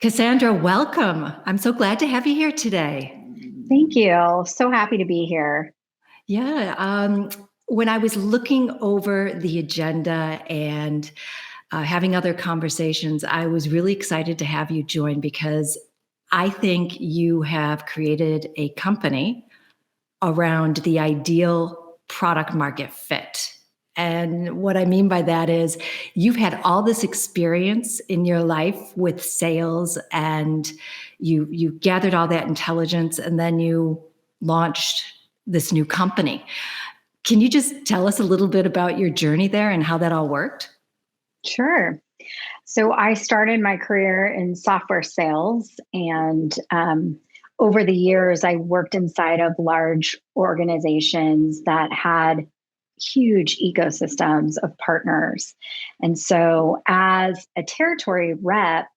Cassandra, welcome. I'm so glad to have you here today. Thank you. So happy to be here. Yeah, when I was looking over the agenda and having other conversations, I was really excited to have you join because I think you have created a company around the ideal product market fit. And what I mean by that is you've had all this experience in your life with sales and you gathered all that intelligence and then you launched this new company. Can you just tell us a little bit about your journey there and how that all worked? Sure. So I started my career in software sales, and over the years, I worked inside of large organizations that had huge ecosystems of partners. And so, as a territory rep,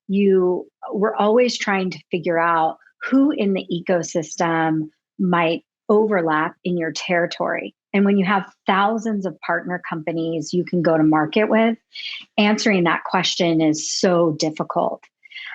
you were always trying to figure out who in the ecosystem might overlap in your territory. And when you have thousands of partner companies you can go to market with, answering that question is so difficult.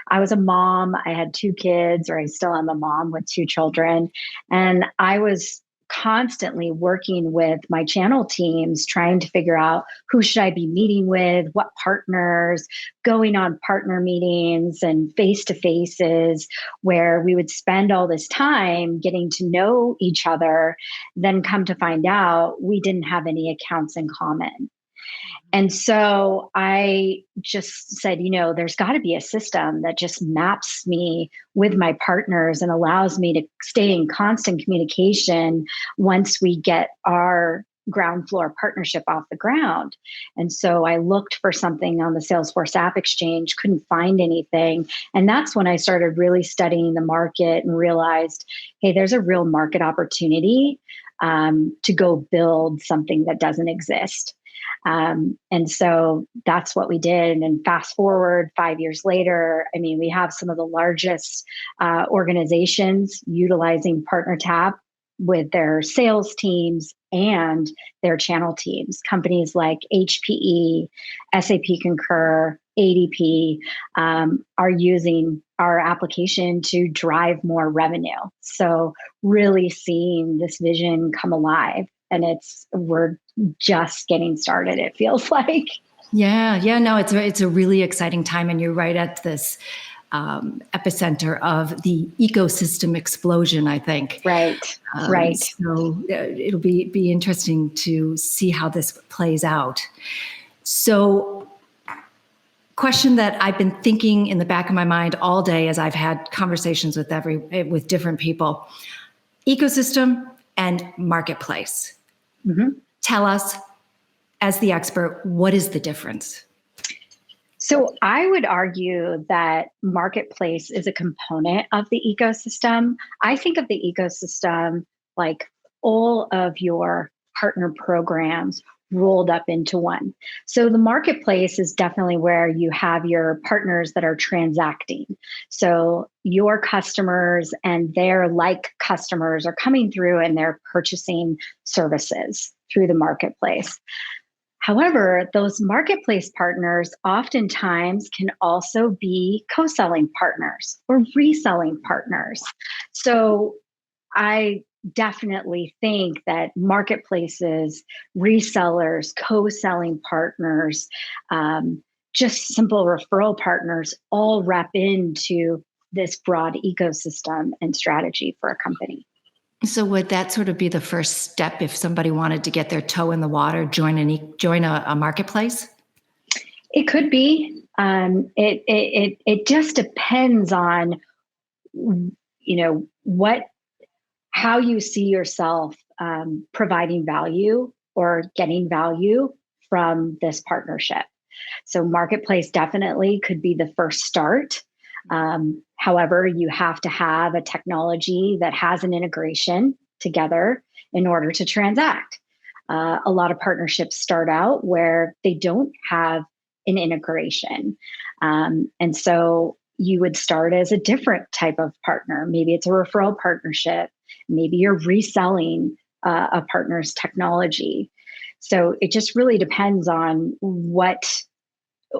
I was a mom, I had two kids, or I still am a mom with two children. And I was constantly working with my channel teams, trying to figure out who should I be meeting with, what partners, going on partner meetings and face to faces where we would spend all this time getting to know each other, then come to find out we didn't have any accounts in common. And so I just said, there's got to be a system that just maps me with my partners and allows me to stay in constant communication once we get our ground floor partnership off the ground. And so I looked for something on the Salesforce App Exchange, couldn't find anything. And that's when I started really studying the market and realized, hey, there's a real market opportunity to go build something that doesn't exist. And so that's what we did. And fast forward 5 years later, I mean, we have some of the largest organizations utilizing PartnerTap with their sales teams and their channel teams. Companies like HPE, SAP Concur, ADP are using our application to drive more revenue. So really seeing this vision come alive. And we're just getting started, it feels like. Yeah, no, it's a really exciting time, and you're right at this epicenter of the ecosystem explosion, I think. Right. So it'll be interesting to see how this plays out. So, question that I've been thinking in the back of my mind all day as I've had conversations with different people: ecosystem and marketplace. Mm-hmm. Tell us, as the expert, what is the difference? So I would argue that marketplace is a component of the ecosystem. I think of the ecosystem like all of your partner programs rolled up into one. So the marketplace is definitely where you have your partners that are transacting. So your customers and their like customers are coming through and they're purchasing services through the marketplace. However, those marketplace partners oftentimes can also be co-selling partners or reselling partners. So I definitely think that marketplaces, resellers, co-selling partners, just simple referral partners all wrap into this broad ecosystem and strategy for a company. So would that sort of be the first step if somebody wanted to get their toe in the water, join a marketplace? It could be. It just depends on how you see yourself providing value or getting value from this partnership. So marketplace definitely could be the first start. However, you have to have a technology that has an integration together in order to transact. A lot of partnerships start out where they don't have an integration. And so you would start as a different type of partner. Maybe it's a referral partnership. Maybe you're reselling a partner's technology. So it just really depends on what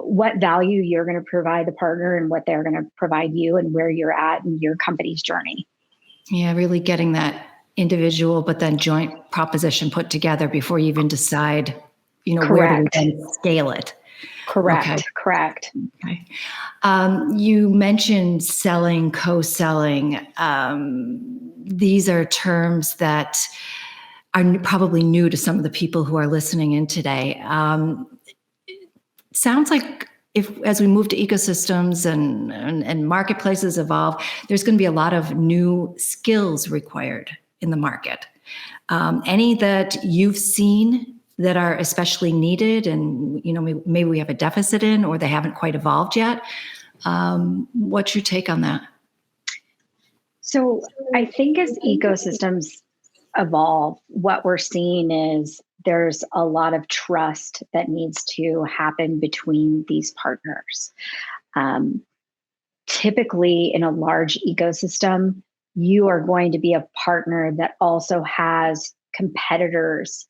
what value you're going to provide the partner and what they're going to provide you and where you're at in your company's journey. Yeah, really getting that individual, but then joint proposition put together before you even decide, where do we Correct. then scale it? Correct. Okay. Correct. Okay. You mentioned selling, co-selling. These are terms that are probably new to some of the people who are listening in today. Sounds like as we move to ecosystems and marketplaces evolve, there's going to be a lot of new skills required in the market. Any that you've seen that are especially needed and, maybe we have a deficit in or they haven't quite evolved yet? What's your take on that? So I think as ecosystems evolve, what we're seeing is there's a lot of trust that needs to happen between these partners. Typically, in a large ecosystem, you are going to be a partner that also has competitors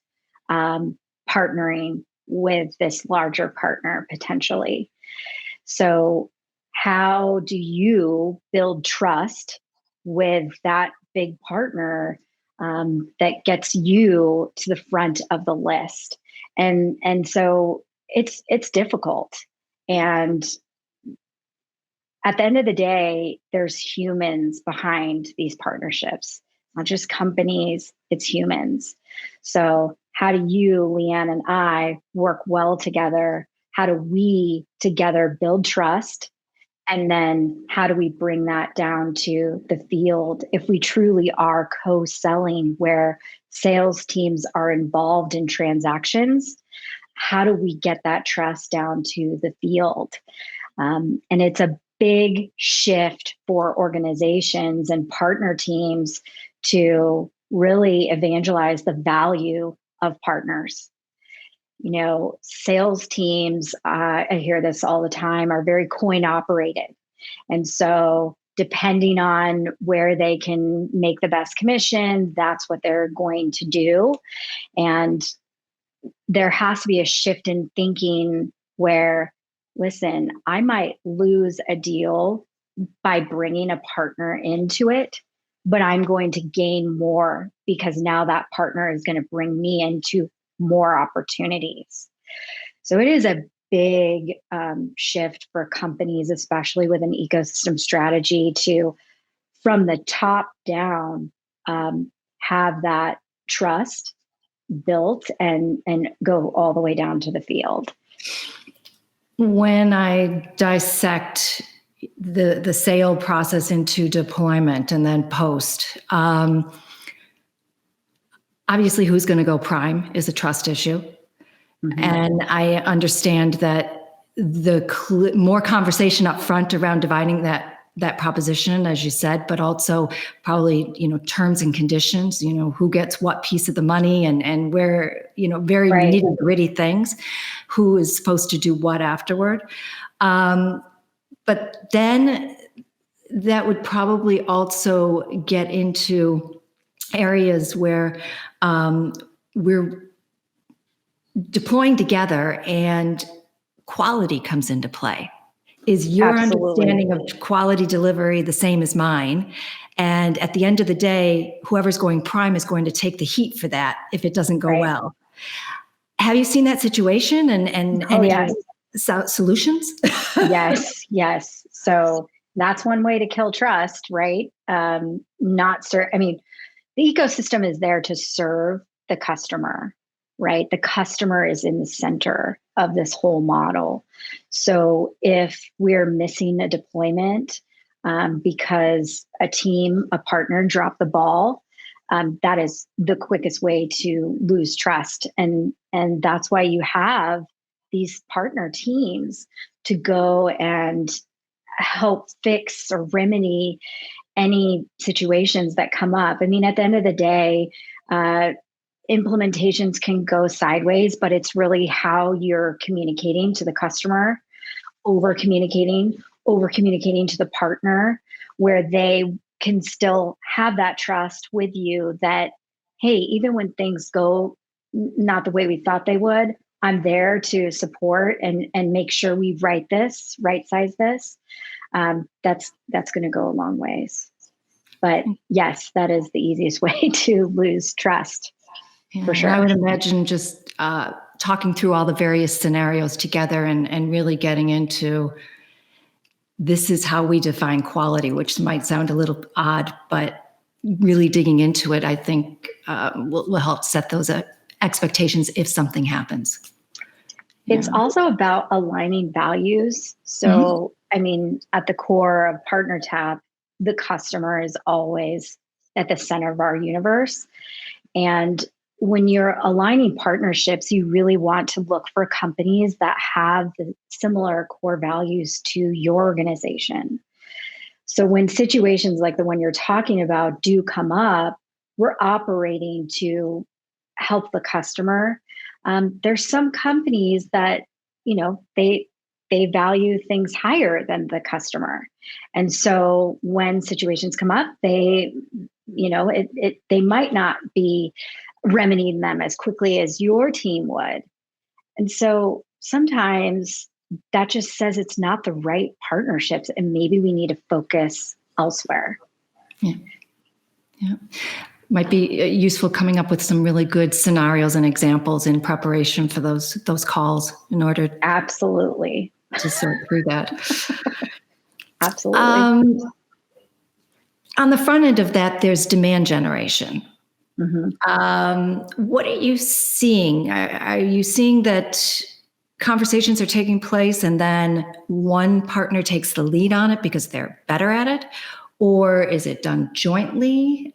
partnering with this larger partner potentially. So, how do you build trust with that big partner that gets you to the front of the list? And so it's difficult. And at the end of the day, there's humans behind these partnerships, not just companies, it's humans. So, how do you, Leahanne, and I work well together? How do we together build trust? And then how do we bring that down to the field if we truly are co-selling where sales teams are involved in transactions? How do we get that trust down to the field? And it's a big shift for organizations and partner teams to really evangelize the value of partners. Sales teams, I hear this all the time, are very coin operated. And so depending on where they can make the best commission, that's what they're going to do. And there has to be a shift in thinking where, listen, I might lose a deal by bringing a partner into it, but I'm going to gain more because now that partner is going to bring me into more opportunities. So it is a big shift for companies, especially with an ecosystem strategy, to from the top down have that trust built and go all the way down to the field. When I dissect the sale process into deployment and then post, obviously who's going to go prime is a trust issue. Mm-hmm. And I understand that the more conversation up front around dividing that proposition, as you said, but also probably, terms and conditions, who gets what piece of the money and where, very right. Nitty gritty things, who is supposed to do what afterward. But then that would probably also get into areas where we're deploying together and quality comes into play. Is your Absolutely. Understanding of quality delivery the same as mine? And at the end of the day, whoever's going prime is going to take the heat for that if it doesn't go right. well. Have you seen that situation and any yes. Solutions? Yes. So that's one way to kill trust, right? The ecosystem is there to serve the customer, right? The customer is in the center of this whole model. So if we're missing a deployment because a partner dropped the ball, that is the quickest way to lose trust. And that's why you have these partner teams to go and help fix or remedy any situations that come up. I mean, at the end of the day, implementations can go sideways, but it's really how you're communicating to the customer, over communicating to the partner, where they can still have that trust with you that, hey, even when things go not the way we thought they would, I'm there to support and make sure we right size this. That's going to go a long ways. But yes, that is the easiest way to lose trust, for sure. And I would imagine just talking through all the various scenarios together and really getting into, this is how we define quality, which might sound a little odd, but really digging into it, I think will help set those expectations if something happens. It's also about aligning values. So, I mean, at the core of Partner Tap, the customer is always at the center of our universe. And when you're aligning partnerships, you really want to look for companies that have the similar core values to your organization. So when situations like the one you're talking about do come up, we're operating to help the customer. There's some companies that, they value things higher than the customer. And so when situations come up, they might not be remedying them as quickly as your team would. And so sometimes that just says it's not the right partnerships and maybe we need to focus elsewhere. Yeah. Might be useful coming up with some really good scenarios and examples in preparation for those calls in order Absolutely to sort through that. Absolutely. On the front end of that, there's demand generation. Mm-hmm. What are you seeing? Are you seeing that conversations are taking place and then one partner takes the lead on it because they're better at it? Or is it done jointly?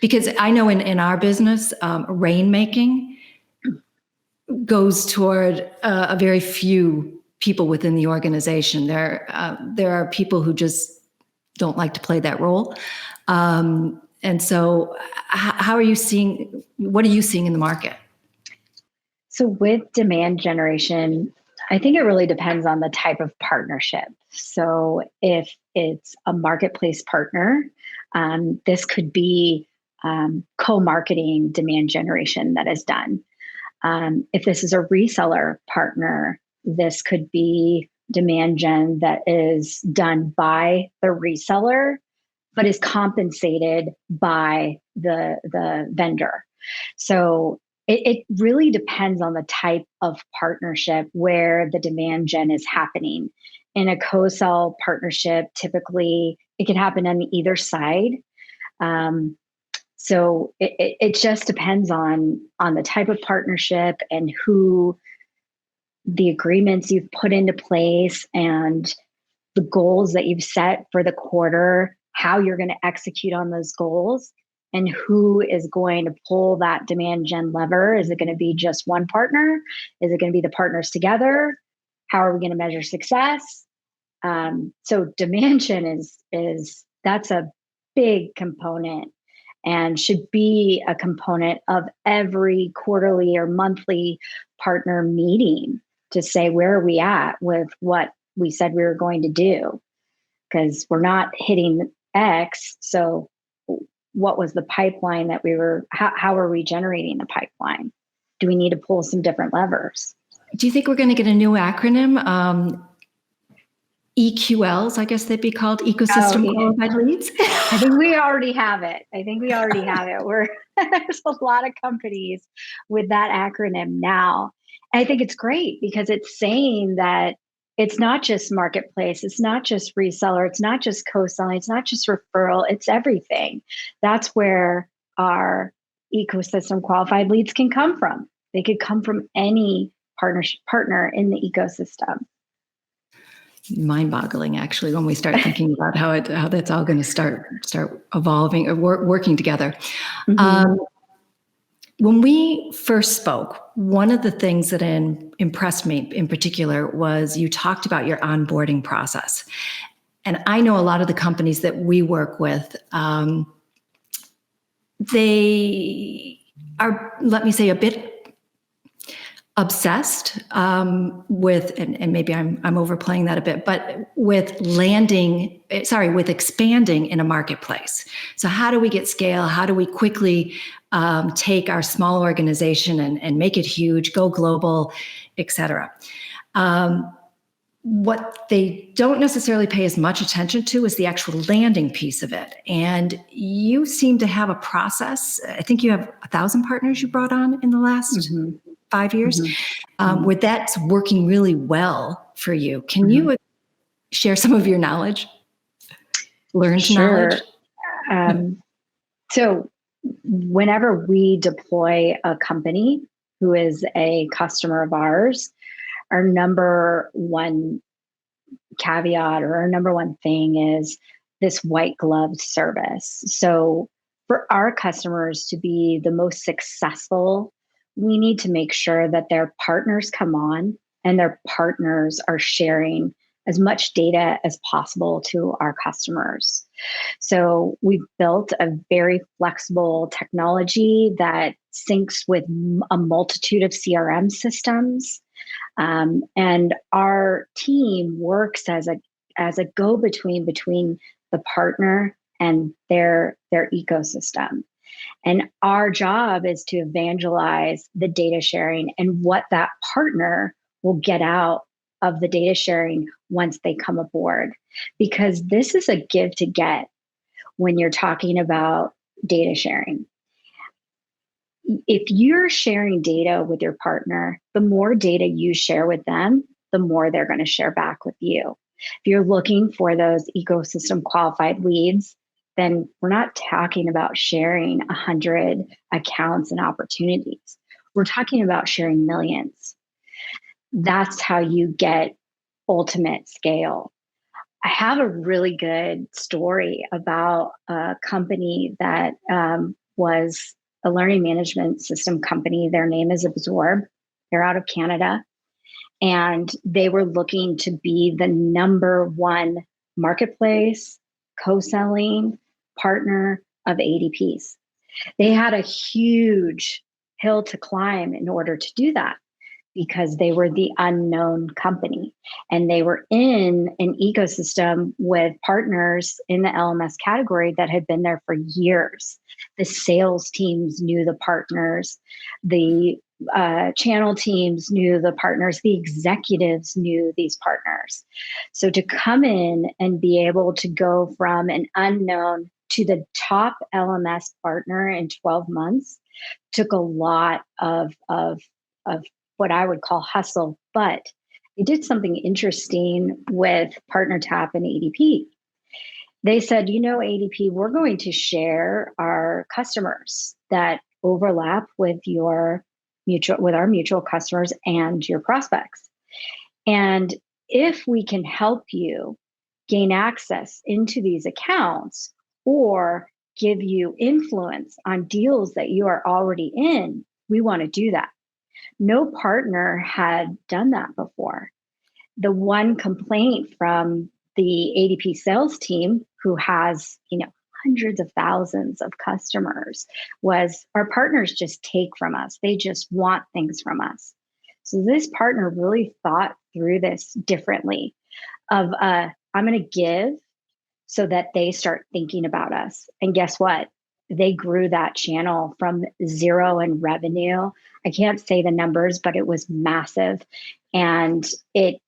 Because I know in our business, rainmaking goes toward a very few people within the organization. There are people who just don't like to play that role. And so what are you seeing in the market? So with demand generation, I think it really depends on the type of partnership. So if it's a marketplace partner, this could be co-marketing demand generation that is done. If this is a reseller partner, this could be demand gen that is done by the reseller, but is compensated by the vendor. So it really depends on the type of partnership where the demand gen is happening. In a co-sell partnership, typically it can happen on either side. So it just depends on the type of partnership and who the agreements you've put into place and the goals that you've set for the quarter, how you're going to execute on those goals, and who is going to pull that demand gen lever. Is it going to be just one partner? Is it going to be the partners together? How are we going to measure success? So demand gen is that's a big component and should be a component of every quarterly or monthly partner meeting to say, where are we at with what we said we were going to do? Because we're not hitting X. So what was the pipeline that how are we generating the pipeline? Do we need to pull some different levers? Do you think we're going to get a new acronym? EQLs, I guess they'd be called, Ecosystem Qualified Leads. I think we already have it. There's a lot of companies with that acronym now. And I think it's great because it's saying that it's not just marketplace, it's not just reseller, it's not just co-selling, it's not just referral, it's everything. That's where our ecosystem qualified leads can come from. They could come from any partner in the ecosystem. Mind-boggling, actually, when we start thinking about how that's all going to start evolving or working together. Mm-hmm. When we first spoke, one of the things that impressed me in particular was you talked about your onboarding process. And I know a lot of the companies that we work with, they are, let me say, a bit obsessed with, and maybe I'm overplaying that a bit, but with with expanding in a marketplace. So how do we get scale? How do we quickly take our small organization and make it huge, go global, et cetera? What they don't necessarily pay as much attention to is the actual landing piece of it. And you seem to have a process. I think you have 1,000 partners you brought on in the last 5 years, where that's working really well for you. Can you share some of your knowledge, learned Sure. knowledge? So whenever we deploy a company who is a customer of ours, our number one caveat or our number one thing is this white gloved service. So for our customers to be the most successful, we need to make sure that their partners come on and their partners are sharing as much data as possible to our customers. So we've built a very flexible technology that syncs with a multitude of CRM systems. And our team works as a go-between between the partner and their ecosystem. And our job is to evangelize the data sharing and what that partner will get out of the data sharing once they come aboard. Because this is a give to get when you're talking about data sharing. If you're sharing data with your partner, the more data you share with them, the more they're going to share back with you. If you're looking for those ecosystem qualified leads, then we're not talking about sharing 100 accounts and opportunities. We're talking about sharing millions. That's how you get ultimate scale. I have a really good story about a company that was a learning management system company. Their name is Absorb. They're out of Canada. And they were looking to be the number one marketplace co-selling partner of ADP's. They had a huge hill to climb in order to do that because they were the unknown company and they were in an ecosystem with partners in the LMS category that had been there for years. The sales teams knew the partners, the channel teams knew the partners, the executives knew these partners. So to come in and be able to go from an unknown to the top LMS partner in 12 months took a lot of what I would call hustle, but they did something interesting with PartnerTap and ADP. They said, ADP, we're going to share our customers that overlap with our mutual customers and your prospects. And if we can help you gain access into these accounts or give you influence on deals that you are already in, we want to do that. No partner had done that before. The one complaint from the ADP sales team, who has, hundreds of thousands of customers, was our partners just take from us. They just want things from us. So this partner really thought through this differently of, I'm going to give so that they start thinking about us. And guess what? They grew that channel from zero in revenue. I can't say the numbers, but it was massive. And it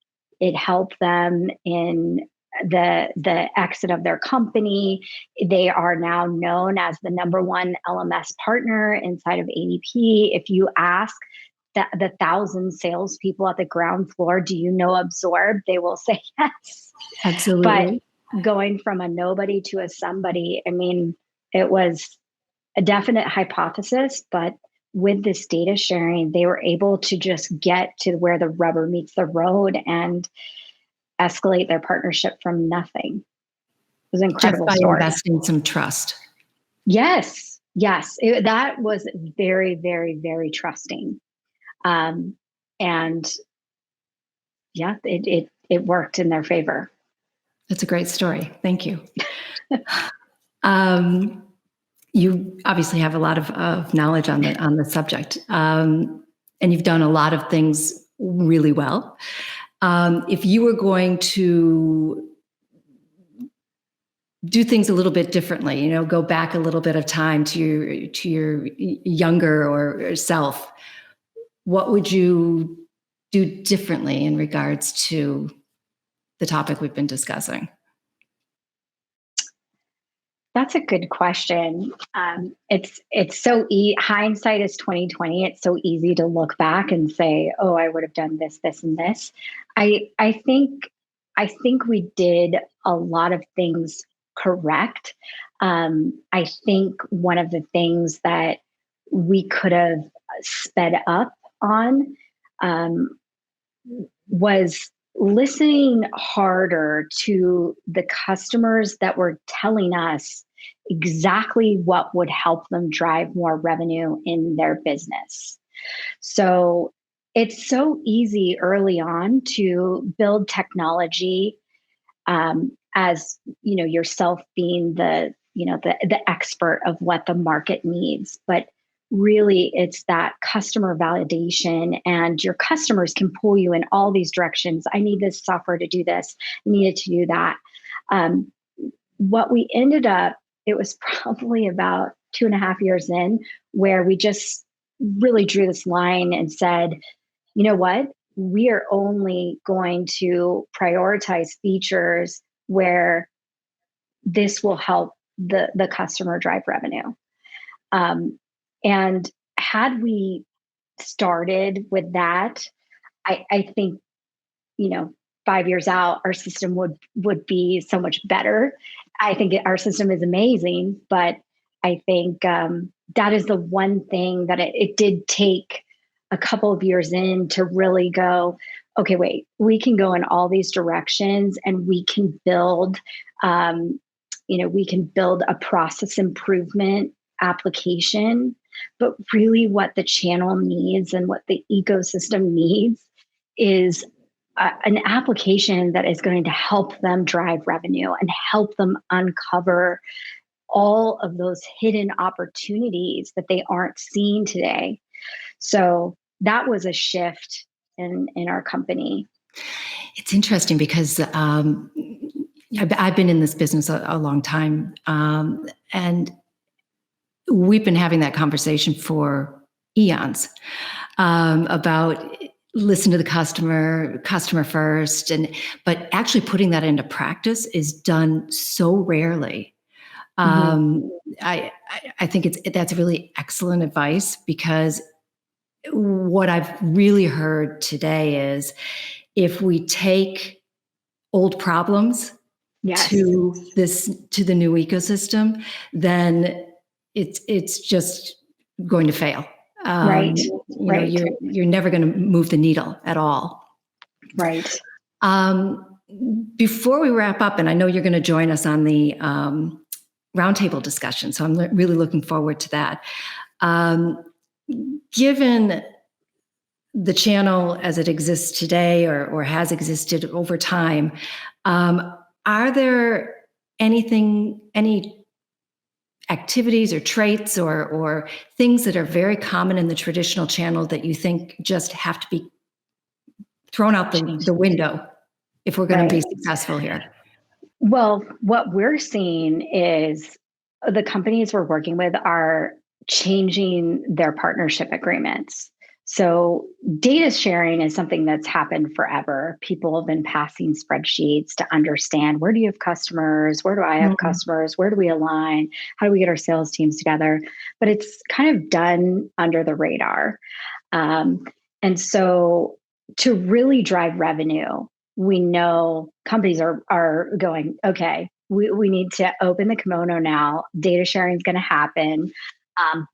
helped them in the exit of their company. They are now known as the number one LMS partner inside of ADP. If you ask the 1,000 salespeople at the ground floor, do you know Absorb? They will say yes. Absolutely. But going from a nobody to a somebody, it was a definite hypothesis, but with this data sharing, they were able to just get to where the rubber meets the road and escalate their partnership from nothing. It was an incredible Just by story. investing some trust. Yes. That was very, very, very trusting. And yeah, it worked in their favor. That's a great story. Thank you. You obviously have a lot of knowledge on the subject. and you've done a lot of things really well. If you were going to do things a little bit differently, go back a little bit of time to your younger or self, what would you do differently in regards to the topic we've been discussing? That's a good question. It's so hindsight is 2020. It's so easy to look back and say, "Oh, I would have done this, this, and this." I think we did a lot of things correct. I think one of the things that we could have sped up on um, was listening harder to the customers that were telling us exactly what would help them drive more revenue in their business. So it's so easy early on to build technology, as yourself being the expert of what the market needs, but really it's that customer validation, and your customers can pull you in all these directions. I need this software to do this, I need it to do that. What we ended up, it was probably about 2.5 years in, where we just really drew this line and said, you know what? We are only going to prioritize features where this will help the customer drive revenue. Um, and had we started with that, I think, 5 years out, our system would be so much better. I think our system is amazing, but I think that is the one thing that it did take a couple of years in to really go, okay, wait, we can go in all these directions, and um, we can build a process improvement application. But really, what the channel needs and what the ecosystem needs is an application that is going to help them drive revenue and help them uncover all of those hidden opportunities that they aren't seeing today. So that was a shift in our company. It's interesting because I've been in this business a long time, and we've been having that conversation for eons, about listen to the customer first, but actually putting that into practice is done so rarely. Mm-hmm. I think that's really excellent advice, because what I've really heard today is, if we take old problems Yes. to the new ecosystem, then it's just going to fail. Right. Right. You're never going to move the needle at all. Right. Um, Before we wrap up, and I know you're going to join us on the roundtable discussion, so I'm really looking forward to that. Given the channel as it exists today, or has existed over time, are there any activities or traits or things that are very common in the traditional channel that you think just have to be thrown out the window if we're going to be successful here? Well, what we're seeing is the companies we're working with are changing their partnership agreements. So data sharing is something that's happened forever. People have been passing spreadsheets to understand, where do you have customers? Where do I have customers? Where do we align? How do we get our sales teams together? But it's kind of done under the radar. And so to really drive revenue, we know companies are going, okay, we need to open the kimono now. Data sharing is going to happen.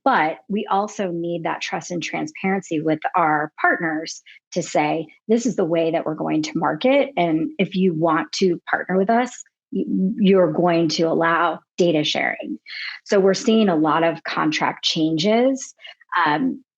But we also need that trust and transparency with our partners to say, this is the way that we're going to market. And if you want to partner with us, you're going to allow data sharing. So we're seeing a lot of contract changes.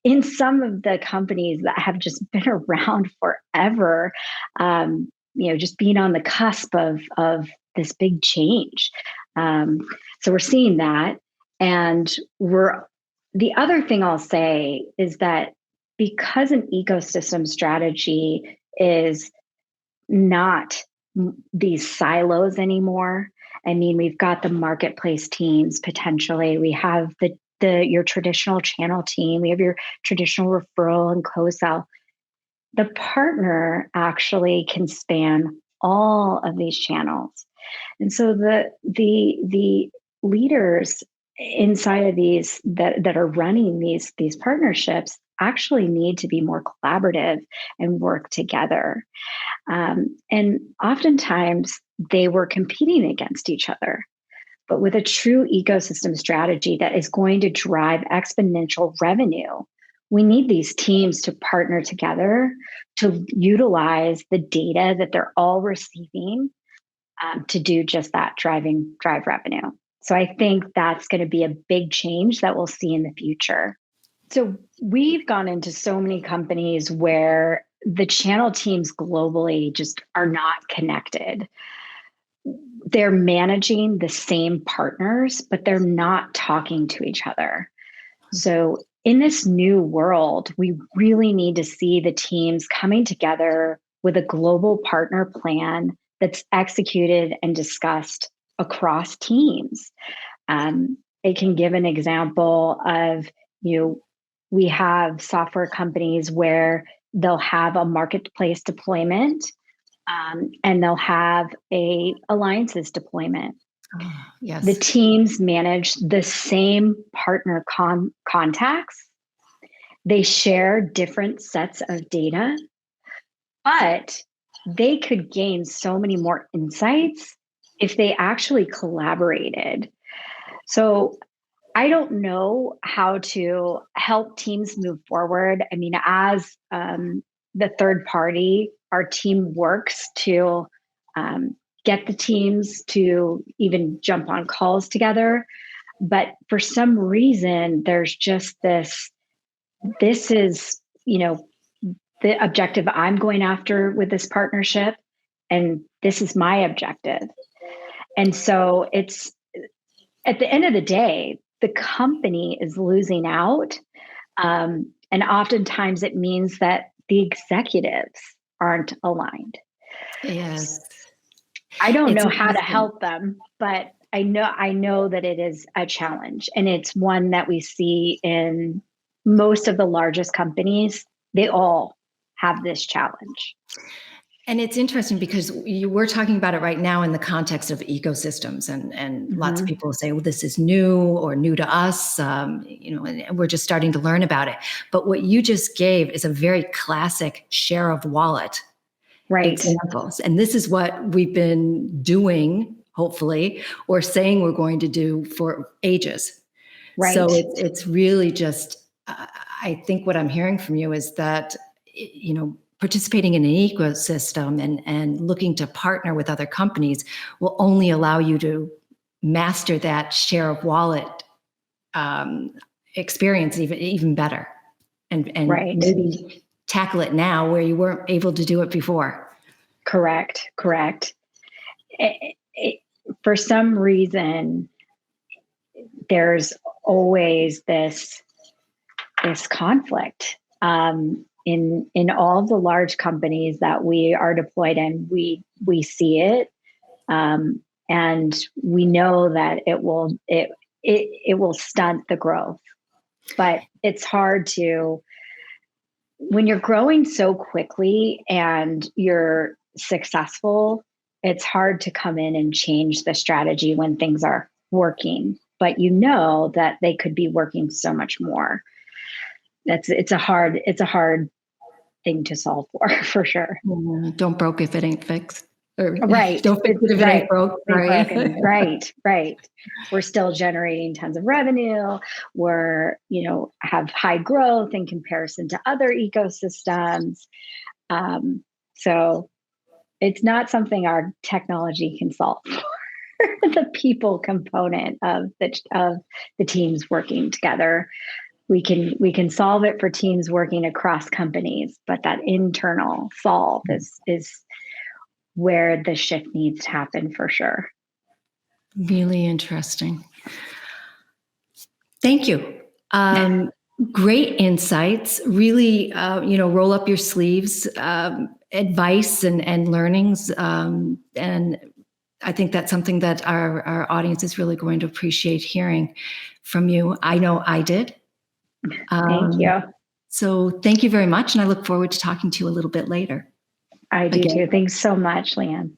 In some of the companies that have just been around forever, just being on the cusp of this big change. So we're seeing that. And the other thing I'll say is that because an ecosystem strategy is not these silos anymore. I mean, we've got the marketplace teams potentially. We have your traditional channel team. We have your traditional referral and co-sell. The partner actually can span all of these channels. And so the leaders inside of these that are running these partnerships actually need to be more collaborative and work together. And oftentimes they were competing against each other. But with a true ecosystem strategy that is going to drive exponential revenue, we need these teams to partner together to utilize the data that they're all receiving to do just that, drive revenue. So I think that's going to be a big change that we'll see in the future. So we've gone into so many companies where the channel teams globally just are not connected. They're managing the same partners, but they're not talking to each other. So in this new world, we really need to see the teams coming together with a global partner plan that's executed and discussed across teams. I can give an example of, we have software companies where they'll have a marketplace deployment, and they'll have a alliances deployment. Oh, yes. The teams manage the same partner contacts. They share different sets of data, but they could gain so many more insights if they actually collaborated. So I don't know how to help teams move forward. I mean, as the third party, our team works to get the teams to even jump on calls together. But for some reason, there's just this is, the objective I'm going after with this partnership, and this is my objective. And so it's, at the end of the day, the company is losing out. And oftentimes it means that the executives aren't aligned. Yes. I don't It's know how to interesting. help them, but I know that it is a challenge, and it's one that we see in most of the largest companies. They all have this challenge. And it's interesting because we're talking about it right now in the context of ecosystems, and lots of people say, well, this is new or new to us, and we're just starting to learn about it. But what you just gave is a very classic share of wallet examples. And this is what we've been doing, hopefully, or saying we're going to do for ages. Right. So it's really just, I think what I'm hearing from you is that, participating in an ecosystem and looking to partner with other companies will only allow you to master that share of wallet experience even better, and maybe tackle it now where you weren't able to do it before. Correct. For some reason, there's always this conflict. In all the large companies that we are deployed in, we see it, and we know that it will stunt the growth. But it's hard to, when you're growing so quickly and you're successful, it's hard to come in and change the strategy when things are working. But that they could be working so much more. It's a hard thing to solve for sure. Don't broke if it ain't fixed. Right. Don't fix it if it ain't broke. Right. We're still generating tons of revenue. We're, have high growth in comparison to other ecosystems. So it's not something our technology can solve for. The people component of the teams working together. We can solve it for teams working across companies, but that internal solve is where the shift needs to happen for sure. Really interesting. Thank you. Great insights. Really, roll up your sleeves. Advice and learnings, and I think that's something that our audience is really going to appreciate hearing from you. I know I did. Thank Um, you. so thank you very much, and I look forward to talking to you a little bit later. I do Again. too. Thanks so much, Leanne.